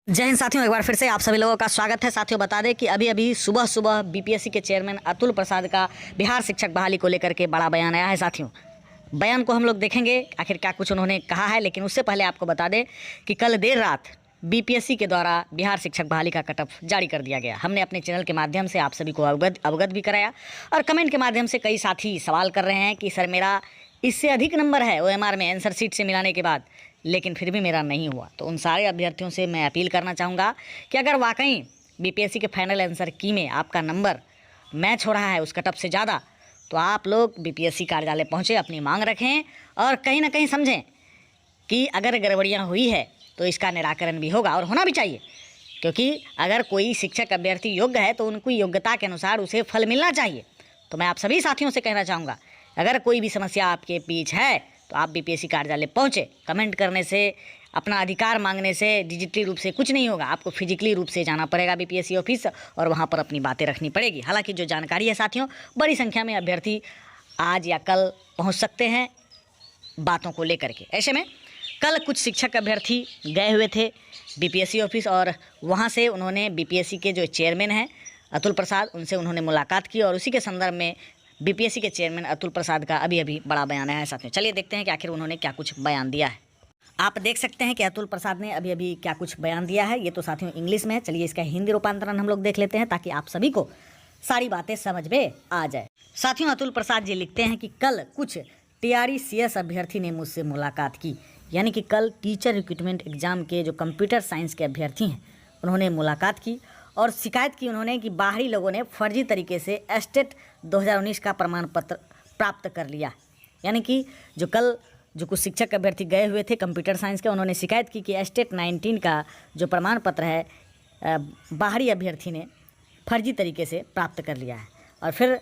जय हिंद साथियों, एक बार फिर से आप सभी लोगों का स्वागत है। साथियों, बता दें कि अभी अभी सुबह सुबह बीपीएससी के चेयरमैन अतुल प्रसाद का बिहार शिक्षक बहाली को लेकर के बड़ा बयान आया है। साथियों, बयान को हम लोग देखेंगे आखिर क्या कुछ उन्होंने कहा है, लेकिन उससे पहले आपको बता दें कि कल देर रात बीपीएससी के द्वारा बिहार शिक्षक बहाली का कट ऑफ जारी कर दिया गया। हमने अपने चैनल के माध्यम से आप सभी को अवगत भी कराया और कमेंट के माध्यम से कई साथी सवाल कर रहे हैं कि सर मेरा इससे अधिक नंबर है ओएमआर में आंसर शीट से मिलाने के बाद, लेकिन फिर भी मेरा नहीं हुआ। तो उन सारे अभ्यर्थियों से मैं अपील करना चाहूँगा कि अगर वाकई बीपीएससी के फाइनल आंसर की में आपका नंबर मैच हो रहा है उस कटअप से ज़्यादा, तो आप लोग बीपीएससी कार्यालय पहुँचे, अपनी मांग रखें और कहीं ना कहीं समझें कि अगर गड़बड़ियाँ हुई है तो इसका निराकरण भी होगा और होना भी चाहिए। क्योंकि अगर कोई शिक्षक अभ्यर्थी योग्य है तो उनकी योग्यता के अनुसार उसे फल मिलना चाहिए। तो मैं आप सभी साथियों से कहना चाहूँगा, अगर कोई भी समस्या आपके बीच है तो आप बीपीएससी कार्यालय पहुँचे। कमेंट करने से, अपना अधिकार मांगने से डिजिटली रूप से कुछ नहीं होगा, आपको फिजिकली रूप से जाना पड़ेगा बीपीएससी ऑफिस और वहाँ पर अपनी बातें रखनी पड़ेगी। हालांकि जो जानकारी है साथियों, बड़ी संख्या में अभ्यर्थी आज या कल पहुँच सकते हैं बातों को लेकर के। ऐसे में कल कुछ शिक्षक अभ्यर्थी गए हुए थे बीपीएससी ऑफिस और वहाँ से उन्होंने बीपीएससी के जो चेयरमैन हैं अतुल प्रसाद, उनसे उन्होंने मुलाकात की और उसी के संदर्भ में बीपीएससी के चेयरमैन अतुल प्रसाद का अभी बड़ा बयान आया है। साथियों, चलिए देखते हैं कि आखिर उन्होंने क्या कुछ बयान दिया है। आप देख सकते हैं कि अतुल प्रसाद ने अभी क्या कुछ बयान दिया है। ये तो साथियों इंग्लिश में है, चलिए इसका हिंदी रूपांतरण हम लोग देख लेते हैं ताकि आप सभी को सारी बातें समझ में आ जाए। साथियों, अतुल प्रसाद जी लिखते हैं कि कल कुछ टीआरई-सीएस अभ्यर्थी ने मुझसे मुलाकात की, यानी कि कल टीचर रिक्रूटमेंट एग्जाम के जो कंप्यूटर साइंस के अभ्यर्थी हैं उन्होंने मुलाकात की और शिकायत की उन्होंने कि बाहरी लोगों ने फर्जी तरीके से एस्टेट 2019 का प्रमाण पत्र प्राप्त कर लिया। यानी कि जो कुछ शिक्षक अभ्यर्थी गए हुए थे कंप्यूटर साइंस के, उन्होंने शिकायत की कि एस्टेट 19 का जो प्रमाण पत्र है बाहरी अभ्यर्थी ने फर्जी तरीके से प्राप्त कर लिया है। और फिर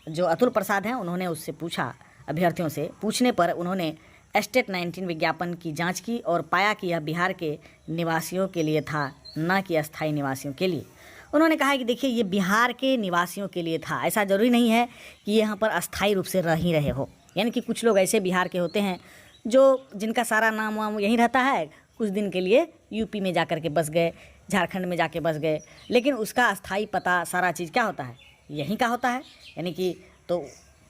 जो अतुल प्रसाद हैं उन्होंने उससे पूछा, अभ्यर्थियों से पूछने पर उन्होंने एस्टेट 19 विज्ञापन की जांच की और पाया कि यह बिहार के निवासियों के लिए था, न कि अस्थायी निवासियों के लिए। उन्होंने कहा कि देखिए ये बिहार के निवासियों के लिए था, ऐसा ज़रूरी नहीं है कि यहाँ पर अस्थायी रूप से रह ही रहे हो। यानी कि कुछ लोग ऐसे बिहार के होते हैं जिनका सारा नाम वाम यहीं रहता है, कुछ दिन के लिए यूपी में जा कर के बस गए, झारखंड में जाके बस गए, लेकिन उसका अस्थायी पता सारा चीज़ क्या होता है, यहीं का होता है। यानी कि तो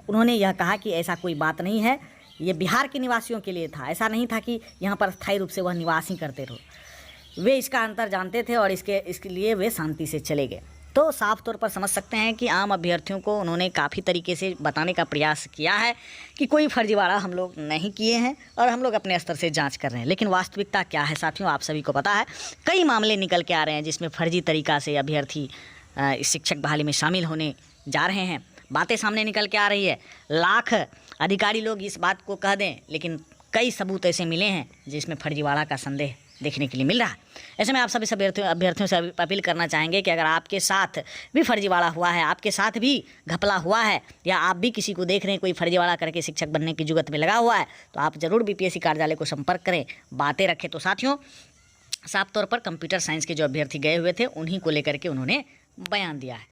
उन्होंने यह कहा कि ऐसा कोई बात नहीं है, ये बिहार के निवासियों के लिए था, ऐसा नहीं था कि यहाँ पर स्थायी रूप से वह निवास ही करते रहो। वे इसका अंतर जानते थे और इसके लिए वे शांति से चले गए। तो साफ तौर पर समझ सकते हैं कि आम अभ्यर्थियों को उन्होंने काफ़ी तरीके से बताने का प्रयास किया है कि कोई फर्जीवाड़ा हम लोग नहीं किए हैं और हम लोग अपने स्तर से जांच कर रहे हैं। लेकिन वास्तविकता क्या है साथियों, आप सभी को पता है, कई मामले निकल के आ रहे हैं जिसमें फर्जी तरीक़ा से अभ्यर्थी इस शिक्षक बहाली में शामिल होने जा रहे हैं। बातें सामने निकल के आ रही है, लाख अधिकारी लोग इस बात को कह दें, लेकिन कई सबूत ऐसे मिले हैं जिसमें फर्जीवाड़ा का संदेह देखने के लिए मिल रहा है। ऐसे में आप सभी अभ्यर्थियों से अपील करना चाहेंगे कि अगर आपके साथ भी फर्जीवाड़ा हुआ है, आपके साथ भी घपला हुआ है, या आप भी किसी को देख रहे हैं कोई फर्जीवाड़ा करके शिक्षक बनने की जुगत में लगा हुआ है, तो आप ज़रूर बीपीएससी कार्यालय को संपर्क करें, बातें रखें। तो साथियों, साफ तौर पर कंप्यूटर साइंस के जो अभ्यर्थी गए हुए थे उन्हीं को लेकर के उन्होंने बयान दिया है।